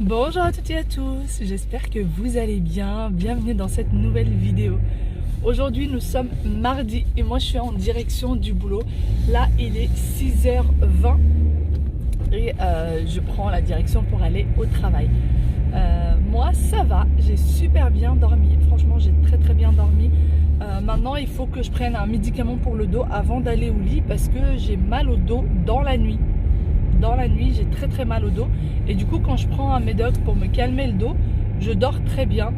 Bonjour à toutes et à tous, j'espère que vous allez bien. Bienvenue dans cette nouvelle vidéo. Aujourd'hui nous sommes mardi et moi je suis en direction du boulot. Là il est 6h20 et je prends la direction pour aller au travail. Moi ça va, j'ai super bien dormi, franchement j'ai très bien dormi. Maintenant il faut que je prenne un médicament pour le dos avant d'aller au lit parce que j'ai mal au dos dans la nuit. Dans la nuit j'ai très mal au dos et du coup quand je prends un médoc pour me calmer le dos, je dors très bien.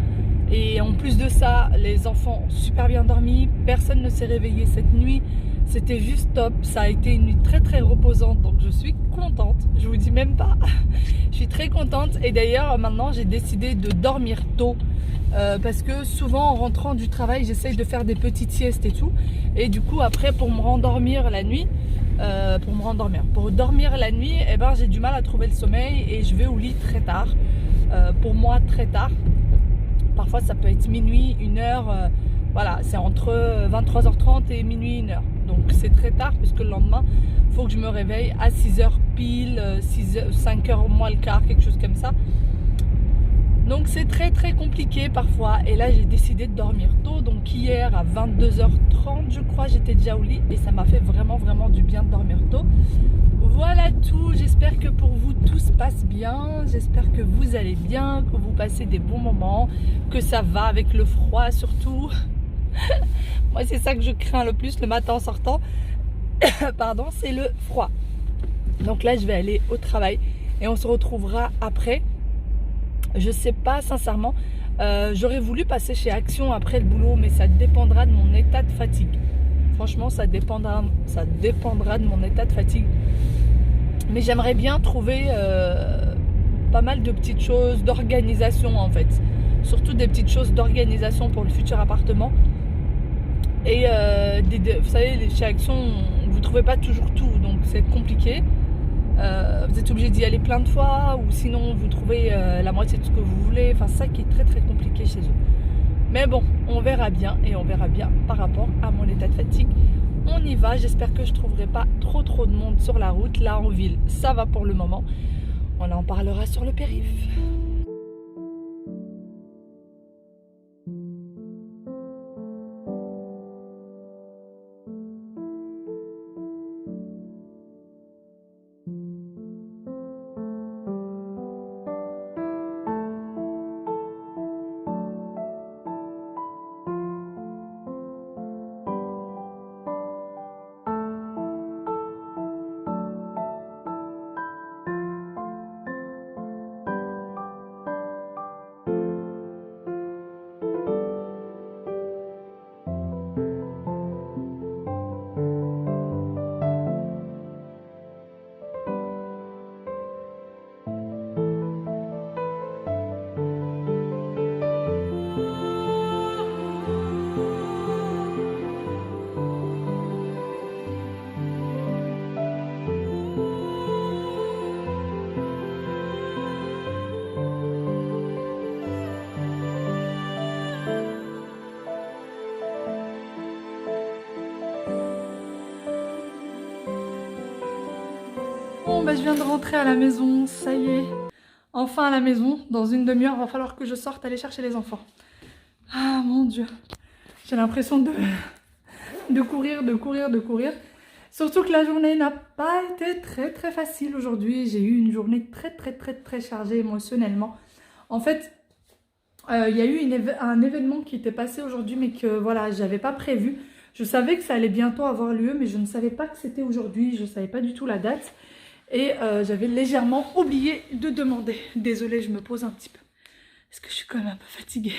Et en plus de ça, les enfants ont super bien dormi, personne ne s'est réveillé cette nuit, c'était juste top. Ça a été une nuit très reposante, donc je suis contente, je vous dis même pas. Je suis très contente et d'ailleurs maintenant j'ai décidé de dormir tôt parce que souvent en rentrant du travail j'essaye de faire des petites siestes et tout, et du coup après pour me rendormir la nuit, pour dormir la nuit, eh ben, j'ai du mal à trouver le sommeil et je vais au lit très tard. Pour moi très tard, parfois ça peut être minuit, 1h, voilà, c'est entre 23h30 et minuit, 1h. Donc c'est très tard puisque le lendemain il faut que je me réveille à 6h pile, 5h moins le quart, quelque chose comme ça. Donc c'est très compliqué parfois, et là j'ai décidé de dormir tôt. Donc hier à 22h30 je crois j'étais déjà au lit et ça m'a fait vraiment du bien de dormir tôt. Voilà tout, j'espère que pour vous tout se passe bien, j'espère que vous allez bien, que vous passez des bons moments, que ça va avec le froid surtout. Moi c'est ça que je crains le plus le matin en sortant, pardon, c'est le froid. Donc là je vais aller au travail et on se retrouvera après. Je sais pas sincèrement, j'aurais voulu passer chez Action après le boulot, mais ça dépendra de mon état de fatigue. Franchement ça dépendra de mon état de fatigue. Mais j'aimerais bien trouver pas mal de petites choses d'organisation en fait. Surtout des petites choses d'organisation pour le futur appartement. Et vous savez, chez Action, vous ne trouvez pas toujours tout, donc c'est compliqué. Vous êtes obligé d'y aller plein de fois, ou sinon vous trouvez la moitié de ce que vous voulez. Enfin, ça qui est très compliqué chez eux. Mais bon, on verra bien, et on verra bien par rapport à mon état de fatigue. On y va, j'espère que je ne trouverai pas trop de monde sur la route. Là en ville, ça va pour le moment. On en parlera sur le périph'. Bon, bah, je viens de rentrer à la maison, ça y est. Enfin à la maison, dans une demi-heure, va falloir que je sorte aller chercher les enfants. Ah mon Dieu, j'ai l'impression de courir. Surtout que la journée n'a pas été très facile aujourd'hui. J'ai eu une journée très chargée émotionnellement. En fait, il y a eu un événement qui était passé aujourd'hui, mais que voilà, j'avais pas prévu. Je savais que ça allait bientôt avoir lieu, mais je ne savais pas que c'était aujourd'hui. Je ne savais pas du tout la date. Et j'avais légèrement oublié de demander. Désolée, je me pose un petit peu. Parce que je suis quand même un peu fatiguée.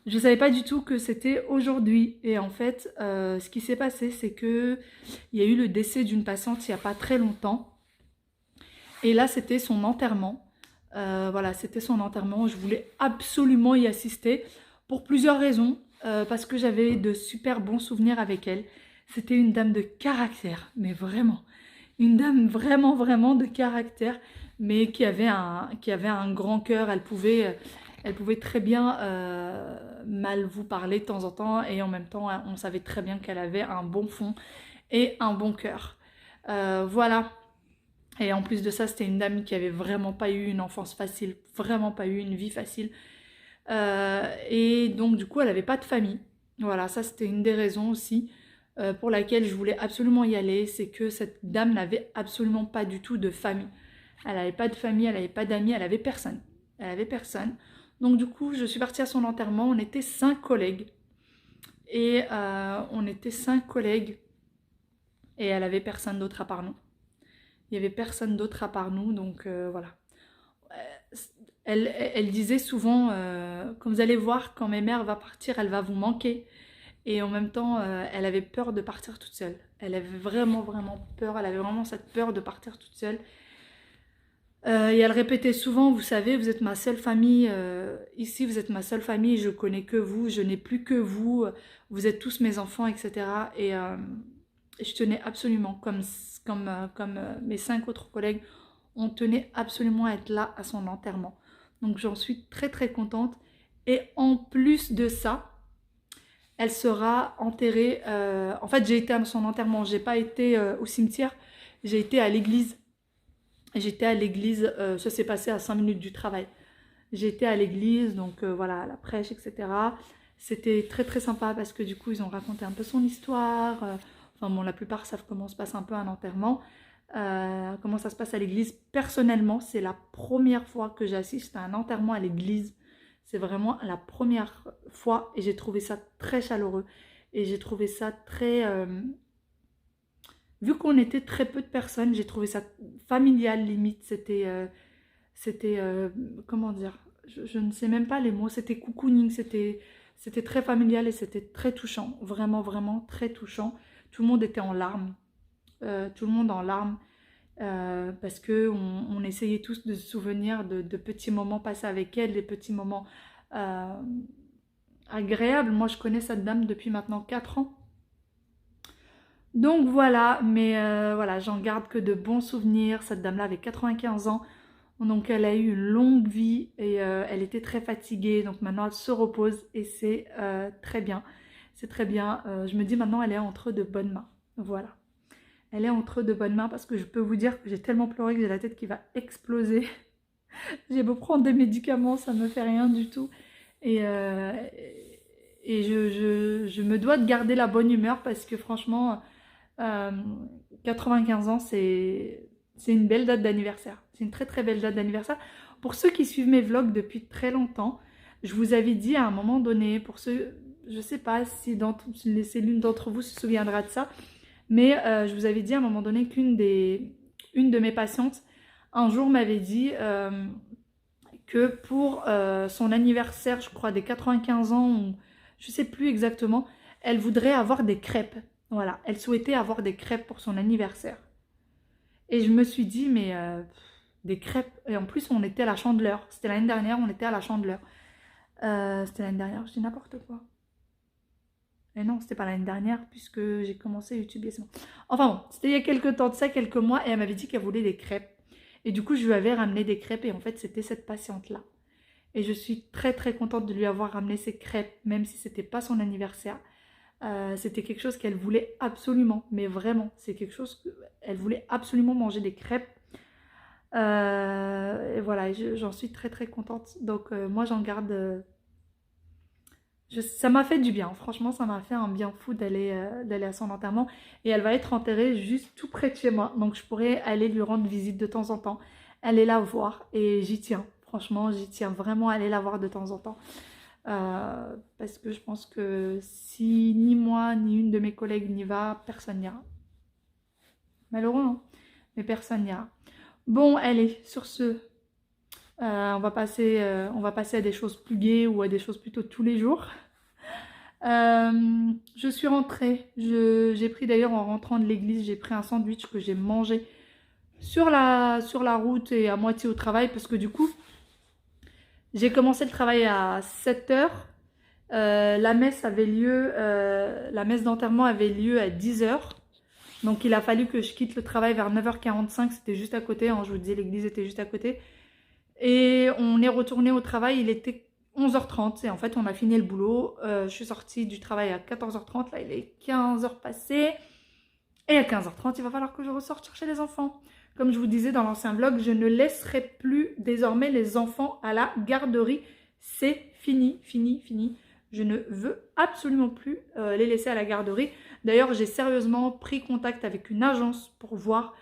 Je ne savais pas du tout que c'était aujourd'hui. Et en fait, ce qui s'est passé, c'est qu'il y a eu le décès d'une patiente il n'y a pas très longtemps. Et là, c'était son enterrement. Voilà, c'était son enterrement. Je voulais absolument y assister pour plusieurs raisons. Parce que j'avais de super bons souvenirs avec elle. C'était une dame de caractère, mais vraiment. Une dame vraiment de caractère, mais qui avait un grand cœur. Elle pouvait très bien mal vous parler de temps en temps, et en même temps on savait très bien qu'elle avait un bon fond et un bon cœur. Voilà. Et en plus de ça, c'était une dame qui avait vraiment pas eu une enfance facile, vraiment pas eu une vie facile. Et donc du coup, elle avait pas de famille. Voilà, ça c'était une des raisons aussi pour laquelle je voulais absolument y aller, c'est que cette dame n'avait absolument pas du tout de famille. Elle n'avait pas de famille, elle n'avait pas d'amis, elle avait personne. Elle avait personne. Donc du coup, je suis partie à son enterrement, on était 5 collègues. Et on était 5 collègues et elle avait personne d'autre à part nous. Il n'y avait personne d'autre à part nous, donc voilà. Elle disait souvent, comme vous allez voir, quand ma mère va partir, elle va vous manquer. Et en même temps, elle avait peur de partir toute seule. Elle avait vraiment, vraiment peur. Elle avait vraiment cette peur de partir toute seule. Et elle répétait souvent, vous savez, vous êtes ma seule famille. Ici, vous êtes ma seule famille. Je connais que vous. Je n'ai plus que vous. Vous êtes tous mes enfants, etc. Et je tenais absolument, comme mes 5 autres collègues, on tenait absolument à être là à son enterrement. Donc j'en suis très très contente. Et en plus de ça, elle sera enterrée. En fait, j'ai été à son enterrement. J'ai pas été au cimetière. J'ai été à l'église. J'étais à l'église. Ça s'est passé à 5 minutes du travail. J'étais à l'église, donc voilà, la prêche, etc. C'était très très sympa parce que du coup, ils ont raconté un peu son histoire. Enfin bon, la plupart savent comment se passe un peu un enterrement. Comment ça se passe à l'église. Personnellement, c'est la première fois que j'assiste à un enterrement à l'église. C'est vraiment la première fois et j'ai trouvé ça très chaleureux. Et j'ai trouvé ça très... vu qu'on était très peu de personnes, j'ai trouvé ça familial limite. C'était comment dire, je ne sais même pas les mots. C'était cocooning, c'était très familial et c'était très touchant. Vraiment, vraiment très touchant. Tout le monde était en larmes. Tout le monde en larmes. Parce que on essayait tous de se souvenir de petits moments passés avec elle, des petits moments agréables. Moi, je connais cette dame depuis maintenant 4 ans. Donc voilà, mais voilà, j'en garde que de bons souvenirs. Cette dame-là avait 95 ans, donc elle a eu une longue vie et elle était très fatiguée. Donc maintenant, elle se repose et c'est très bien. C'est très bien. Je me dis maintenant, elle est entre de bonnes mains. Voilà. Elle est entre de bonnes mains parce que je peux vous dire que j'ai tellement pleuré que j'ai la tête qui va exploser. J'ai beau prendre des médicaments, ça ne me fait rien du tout. Et je me dois de garder la bonne humeur parce que franchement, 95 ans, c'est une belle date d'anniversaire. C'est une très très belle date d'anniversaire. Pour ceux qui suivent mes vlogs depuis très longtemps, je vous avais dit à un moment donné, pour ceux, je ne sais pas si l'une d'entre vous se souviendra de ça, mais je vous avais dit à un moment donné une de mes patientes, un jour m'avait dit que pour son anniversaire, je crois des 95 ans, ou, je ne sais plus exactement, elle voudrait avoir des crêpes. Voilà, elle souhaitait avoir des crêpes pour son anniversaire. Et je me suis dit, mais des crêpes, et en plus on était à la Chandeleur, c'était l'année dernière, on était à la Chandeleur. C'était l'année dernière, je dis n'importe quoi. Mais non, c'était pas l'année dernière puisque j'ai commencé YouTube il y a 6 mois. Enfin bon, c'était il y a quelques temps de ça, quelques mois, et elle m'avait dit qu'elle voulait des crêpes. Et du coup, je lui avais ramené des crêpes et en fait, c'était cette patiente-là. Et je suis très très contente de lui avoir ramené ces crêpes, même si c'était pas son anniversaire. C'était quelque chose qu'elle voulait absolument, mais vraiment, c'est quelque chose qu'elle voulait absolument manger des crêpes. Et voilà, j'en suis très très contente. Donc moi, j'en garde... ça m'a fait du bien, franchement ça m'a fait un bien fou d'aller à son enterrement. Et elle va être enterrée juste tout près de chez moi, donc je pourrais aller lui rendre visite de temps en temps, aller la voir, et j'y tiens, franchement j'y tiens vraiment à aller la voir de temps en temps. Parce que je pense que si ni moi ni une de mes collègues n'y va, personne n'ira. Malheureux hein, mais personne n'ira. Bon allez, sur ce, on va passer à des choses plus gaies ou à des choses plutôt tous les jours. Je suis rentrée, j'ai pris d'ailleurs en rentrant de l'église, j'ai pris un sandwich que j'ai mangé sur la route et à moitié au travail parce que du coup, j'ai commencé le travail à 7 h. La messe d'enterrement avait lieu à 10 h. Donc il a fallu que je quitte le travail vers 9h45, c'était juste à côté, hein, je vous disais l'église était juste à côté. Et on est retourné au travail, il était 11h30 et en fait on a fini le boulot. Je suis sortie du travail à 14h30, là il est 15h passé. Et à 15h30 il va falloir que je ressorte chercher les enfants. comme je vous disais dans l'ancien vlog, je ne laisserai plus désormais les enfants à la garderie. C'est fini, fini, fini. Je ne veux absolument plus les laisser à la garderie. D'ailleurs, j'ai sérieusement pris contact avec une agence pour voir,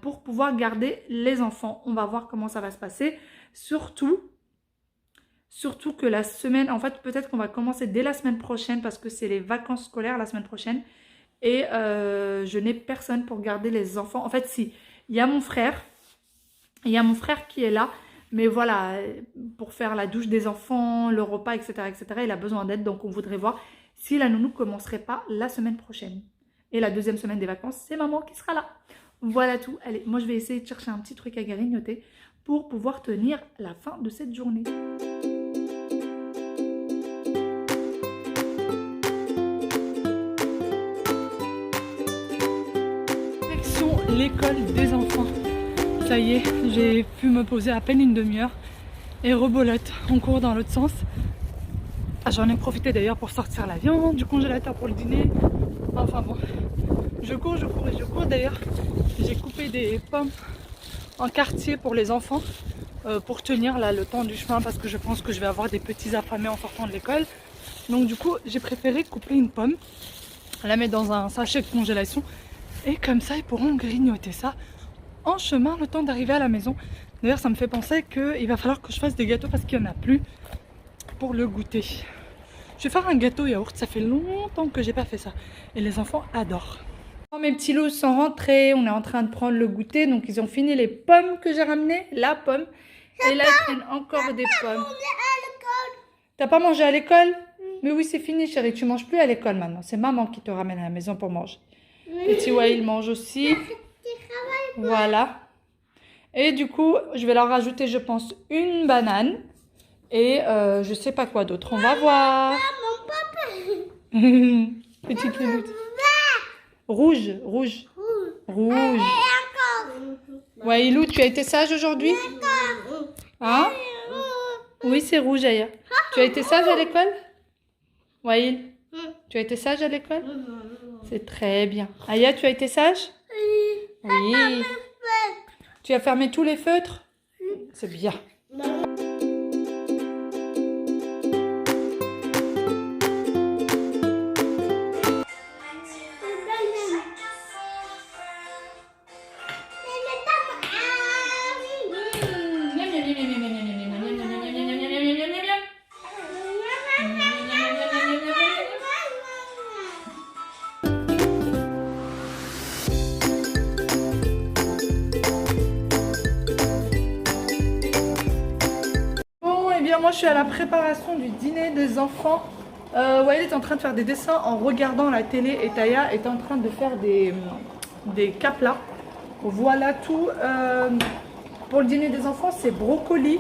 pour pouvoir garder les enfants. On va voir comment ça va se passer. Surtout que la semaine, en fait, peut-être qu'on va commencer dès la semaine prochaine parce que c'est les vacances scolaires la semaine prochaine. Et je n'ai personne pour garder les enfants. En fait, si, il y a mon frère. Il y a mon frère qui est là. Mais voilà, pour faire la douche des enfants, le repas, etc., etc., il a besoin d'aide. Donc, on voudrait voir si la nounou ne commencerait pas la semaine prochaine. Et la deuxième semaine des vacances, c'est maman qui sera là. Voilà tout. Allez, moi, je vais essayer de chercher un petit truc à grignoter pour pouvoir tenir la fin de cette journée. Section l'école des enfants. Ça y est, j'ai pu me poser à peine une demi-heure et rebolote, on court dans l'autre sens. J'en ai profité d'ailleurs pour sortir la viande du congélateur pour le dîner. Enfin bon, je cours et je cours. D'ailleurs, j'ai coupé des pommes en quartier pour les enfants pour tenir là le temps du chemin parce que je pense que je vais avoir des petits affamés en sortant de l'école. Donc du coup, j'ai préféré couper une pomme, la mettre dans un sachet de congélation et comme ça, ils pourront grignoter ça en chemin le temps d'arriver à la maison. D'ailleurs, ça me fait penser qu'il va falloir que je fasse des gâteaux parce qu'il n'y en a plus pour le goûter. Je vais faire un gâteau yaourt, ça fait longtemps que j'ai pas fait ça et les enfants adorent. Mes petits loups sont rentrés, on est en train de prendre le goûter, donc ils ont fini les pommes que j'ai ramenées, la pomme, et là ils prennent encore des pommes. T'as pas mangé à l'école? Mais oui, c'est fini chérie, tu manges plus à l'école maintenant, c'est maman qui te ramène à la maison pour manger. Et Tiwa il mange aussi. Voilà. Et du coup, je vais leur rajouter, je pense, une banane. Et je sais pas quoi d'autre. On va voir. Petite louloute. Rouge, rouge. Rouge. Wailou, tu as été sage aujourd'hui? Hein? Oui, c'est rouge, Aya. Tu as été sage à l'école? Wail, tu as été sage à l'école? C'est très bien. Aya, tu as été sage? Oui. Tu as fermé tous les feutres? C'est bien. Moi je suis à la préparation du dîner des enfants. Wael est en train de faire des dessins en regardant la télé et Taya est en train de faire des caplas. Voilà tout. Pour le dîner des enfants, c'est brocoli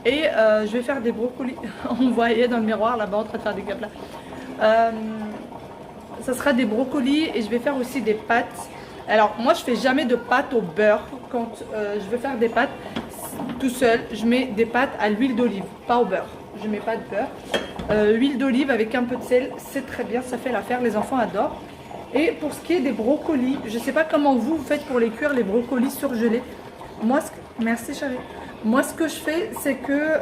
et je vais faire des brocolis. On voyait dans le miroir là-bas en train de faire des caplas. Ça sera des brocolis et je vais faire aussi des pâtes. Alors moi je fais jamais de pâtes au beurre quand je veux faire des pâtes. Tout seul, je mets des pâtes à l'huile d'olive, pas au beurre. Je mets pas de beurre. Huile d'olive avec un peu de sel, c'est très bien, ça fait l'affaire, les enfants adorent. Et pour ce qui est des brocolis, je sais pas comment vous faites pour les cuire, les brocolis surgelés. Moi, merci chérie. Moi, ce que je fais, c'est que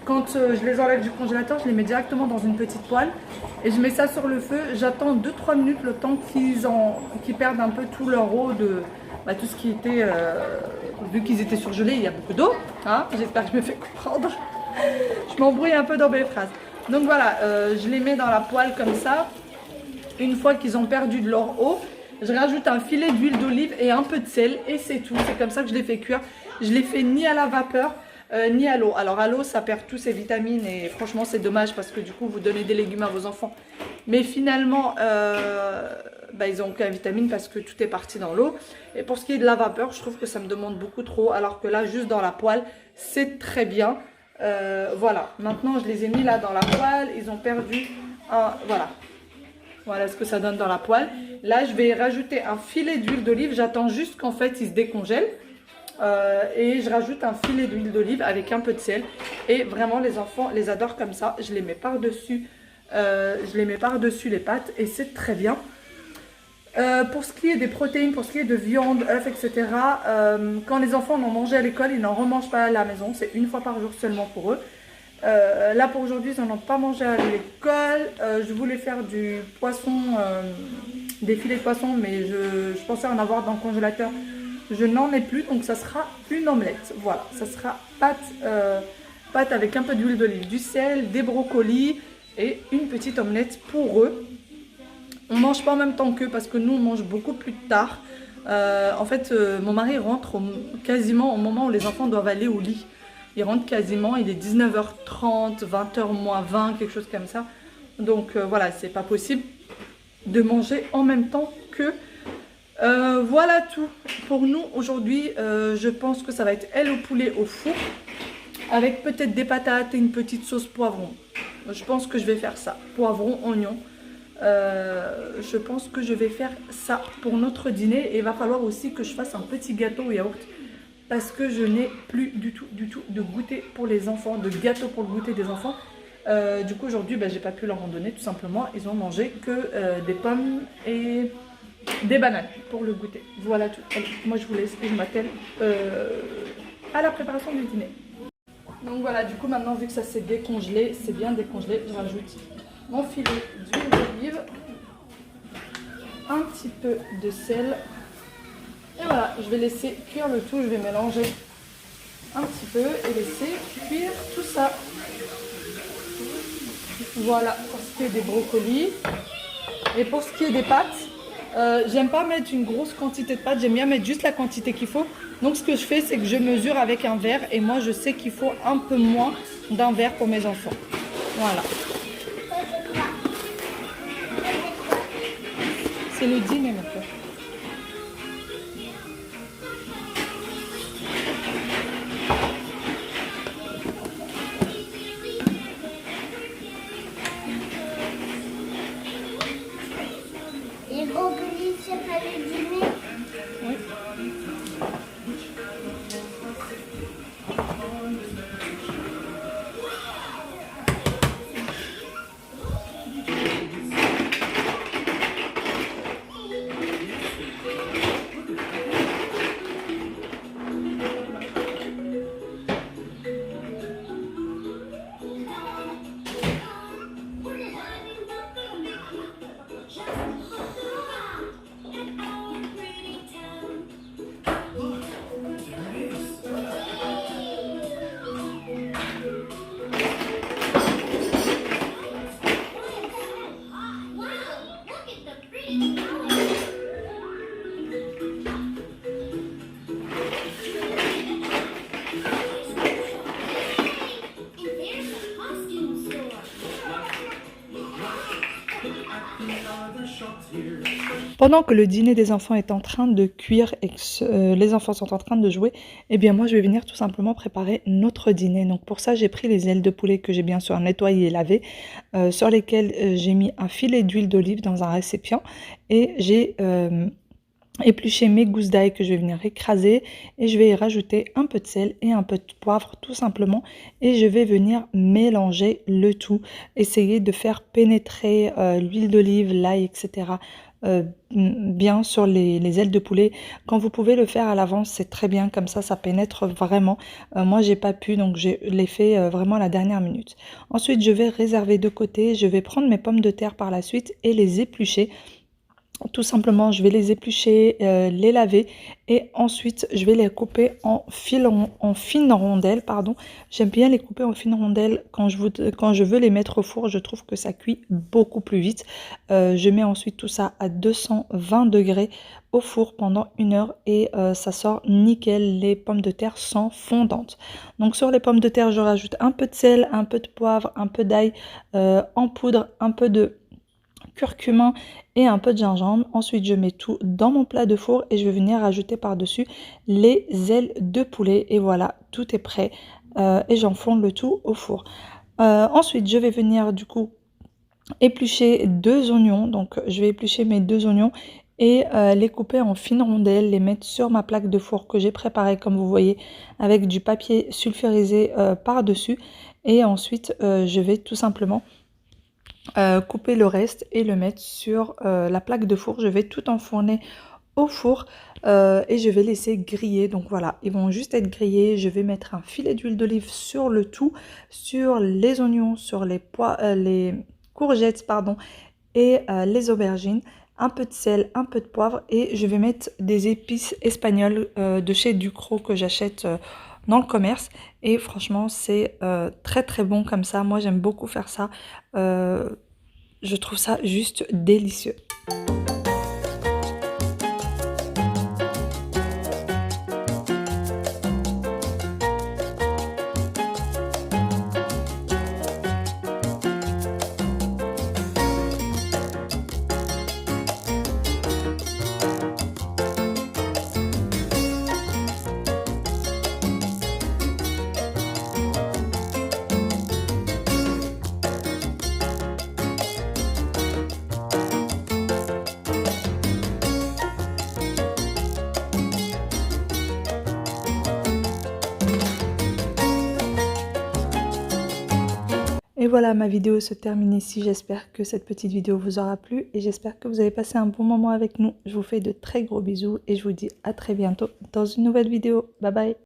quand je les enlève du congélateur, je les mets directement dans une petite poêle et je mets ça sur le feu. J'attends 2-3 minutes le temps qu'ils perdent un peu tout leur eau de tout ce qui était, vu qu'ils étaient surgelés, il y a beaucoup d'eau. Hein, j'espère que je me fais comprendre. Je m'embrouille un peu dans mes phrases. Donc voilà, je les mets dans la poêle comme ça. Une fois qu'ils ont perdu de leur eau, je rajoute un filet d'huile d'olive et un peu de sel et c'est tout. C'est comme ça que je les fais cuire. Je les fais ni à la vapeur, ni à l'eau. Alors à l'eau, ça perd tous ses vitamines et franchement c'est dommage parce que du coup vous donnez des légumes à vos enfants. Mais finalement, ils n'ont aucune vitamine parce que tout est parti dans l'eau. Et pour ce qui est de la vapeur, je trouve que ça me demande beaucoup trop. Alors que là, juste dans la poêle, c'est très bien. Voilà, maintenant je les ai mis là dans la poêle. Ils ont perdu un... Voilà ce que ça donne dans la poêle. Là, je vais rajouter un filet d'huile d'olive. J'attends juste qu'en fait, ils se décongèlent. Et je rajoute un filet d'huile d'olive avec un peu de sel. Et vraiment, les enfants les adorent comme ça. Je les mets par-dessus les pâtes et c'est très bien. Pour ce qui est des protéines, pour ce qui est de viande, œufs, etc., quand les enfants en ont mangé à l'école, ils n'en remangent pas à la maison. C'est une fois par jour seulement pour eux. Là, pour aujourd'hui, ils n'en ont pas mangé à l'école. Je voulais faire du poisson, des filets de poisson, mais je pensais en avoir dans le congélateur. Je n'en ai plus, donc ça sera une omelette. Voilà, ça sera pâte avec un peu d'huile d'olive, du sel, des brocolis et une petite omelette pour eux. On mange pas en même temps qu'eux parce que nous on mange beaucoup plus tard. En fait, mon mari rentre quasiment au moment où les enfants doivent aller au lit. Il rentre quasiment, il est 19h30, 20h moins 20, quelque chose comme ça. Donc voilà, c'est pas possible de manger en même temps que. Voilà tout pour nous aujourd'hui. Je pense que ça va être aile au poulet au four avec peut-être des patates et une petite sauce poivron. Je pense que je vais faire ça, poivron, oignon. Je pense que je vais faire ça pour notre dîner et il va falloir aussi que je fasse un petit gâteau au yaourt parce que je n'ai plus du tout de goûter pour les enfants, de gâteau pour le goûter des enfants. Du coup aujourd'hui j'ai pas pu leur en donner tout simplement, ils ont mangé que des pommes et des bananes pour le goûter. Voilà tout. Allez, moi je vous laisse et je m'attelle à la préparation du dîner. Donc voilà, du coup maintenant vu que ça s'est décongelé, c'est bien décongelé, je rajoute mon filet d'huile d'olive, un petit peu de sel et voilà, je vais laisser cuire le tout, je vais mélanger un petit peu et laisser cuire tout ça. Voilà pour ce qui est des brocolis. Et pour ce qui est des pâtes, j'aime pas mettre une grosse quantité de pâtes, j'aime bien mettre juste la quantité qu'il faut. Donc ce que je fais, c'est que je mesure avec un verre et moi je sais qu'il faut un peu moins d'un verre pour mes enfants. Voilà. C'est le dîner maintenant. Les brocolis, c'est pas le dîner? Oui. Pendant que le dîner des enfants est en train de cuire et que les enfants sont en train de jouer, eh bien moi je vais venir tout simplement préparer notre dîner. Donc pour ça j'ai pris les ailes de poulet que j'ai bien sûr nettoyées et lavées, sur lesquelles j'ai mis un filet d'huile d'olive dans un récipient et j'ai épluché mes gousses d'ail que je vais venir écraser et je vais y rajouter un peu de sel et un peu de poivre tout simplement et je vais venir mélanger le tout, essayer de faire pénétrer l'huile d'olive, l'ail, etc. Bien sur les ailes de poulet. Quand vous pouvez le faire à l'avance, c'est très bien, comme ça pénètre vraiment. Moi j'ai pas pu, donc je l'ai fait vraiment à la dernière minute. Ensuite je vais réserver de côté, je vais prendre mes pommes de terre par la suite et les éplucher. Tout simplement, je vais les éplucher, les laver et ensuite je vais les couper en fines rondelles. Pardon. J'aime bien les couper en fines rondelles quand je veux les mettre au four. Je trouve que ça cuit beaucoup plus vite. Je mets ensuite tout ça à 220 degrés au four pendant 1 heure et ça sort nickel. Les pommes de terre sont fondantes. Donc sur les pommes de terre, je rajoute un peu de sel, un peu de poivre, un peu d'ail en poudre, un peu de curcuma et un peu de gingembre. Ensuite je mets tout dans mon plat de four et je vais venir rajouter par dessus les ailes de poulet et voilà, tout est prêt et j'enfonce le tout au four. Ensuite je vais venir du coup éplucher 2 oignons. Donc je vais éplucher mes 2 oignons et les couper en fines rondelles, les mettre sur ma plaque de four que j'ai préparée comme vous voyez avec du papier sulfurisé par dessus et ensuite je vais tout simplement couper le reste et le mettre sur la plaque de four. Je vais tout enfourner au four et je vais laisser griller. Donc voilà, ils vont juste être grillés. Je vais mettre un filet d'huile d'olive sur le tout, sur les oignons, sur les courgettes pardon, et les aubergines, un peu de sel, un peu de poivre, et je vais mettre des épices espagnoles de chez Ducros que j'achète dans le commerce. Et franchement c'est très très bon comme ça. Moi j'aime beaucoup faire ça. Je trouve ça juste délicieux. Et voilà, ma vidéo se termine ici. J'espère que cette petite vidéo vous aura plu et j'espère que vous avez passé un bon moment avec nous. Je vous fais de très gros bisous et je vous dis à très bientôt dans une nouvelle vidéo. Bye bye!